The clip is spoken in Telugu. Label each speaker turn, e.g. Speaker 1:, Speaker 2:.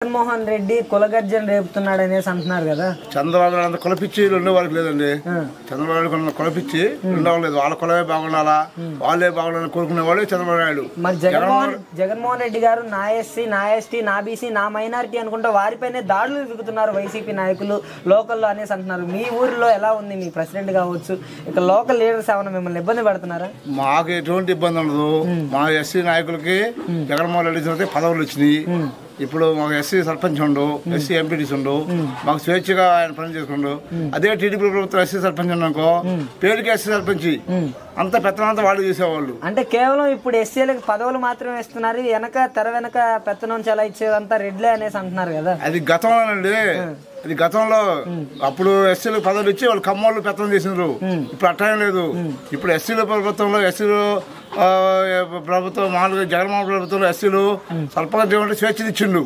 Speaker 1: జగన్మోహన్ రెడ్డి కులగర్జన రేపుతున్నాడు అనేసి అంటున్నారు కదా.
Speaker 2: చంద్రబాబు నాయుడు అంత కులపిచ్చి రెండో వాళ్ళకి లేదండి. చంద్రబాబు నాయుడు కులపిచ్చి రెండో వాళ్ళు లేదు. వాళ్ళ కులమే బాగుండాలా, వాళ్ళే బాగుండాలని కోరుకునే వాళ్ళే చంద్రబాబు నాయుడు.
Speaker 1: మరి జగన్మోహన్ రెడ్డి గారు నా ఎస్సీ, నా ఎస్టీ, నా బీసీ, నా మైనారిటీ అనుకుంటే వారిపైనే దాడులు దిగుతున్నారు వైసీపీ నాయకులు లోకల్లో అనేసి అంటున్నారు. మీ ఊరిలో ఎలా ఉంది? మీ ప్రెసిడెంట్ కావచ్చు, ఇక లోకల్ లీడర్స్ ఏమైనా మిమ్మల్ని ఇబ్బంది పెడుతున్నారా?
Speaker 2: మాకు ఎటువంటి ఇబ్బంది ఉండదు. మా ఎస్సీ నాయకులకి జగన్మోహన్ రెడ్డి చదివితే పదవులు వచ్చినాయి. ఇప్పుడు మాకు ఎస్సీ సర్పంచ్ ఉండు, ఎస్సీ ఎంపీటీస్ ఉండు, మాకు స్వేచ్ఛగా ఆయన పని చేసుకుండు. అదే టీడీపీ ప్రభుత్వం ఎస్సీ సర్పంచ్ ఉన్నాకో పేరుకి ఎస్సీ సర్పంచ్ అంత పెత్తనంతా వాళ్ళు చేసేవాళ్ళు.
Speaker 1: అంటే కేవలం ఇప్పుడు ఎస్సీలకు పదవులు మాత్రమే ఇస్తున్నారు, తెర వెనక పెత్తనం చాలా ఇచ్చేదంతా రెడ్లే అనేసి అంటున్నారు కదా.
Speaker 2: అది గతంలోనండి. అది గతంలో అప్పుడు ఎస్సీలకు పదవులు ఇచ్చి వాళ్ళు కమ్మోళ్ళు పెత్తనం చేసినారు. ఇప్పుడు అట్లా లేదు. ఇప్పుడు ఎస్సీల ప్రభుత్వంలో ఎస్సీలు ప్రభుత్వం మామూలుగా జగన్మోహన్ ప్రభుత్వంలో ఎస్సీలు సర్పంచ్ స్వేచ్ఛ ఇచ్చిండు.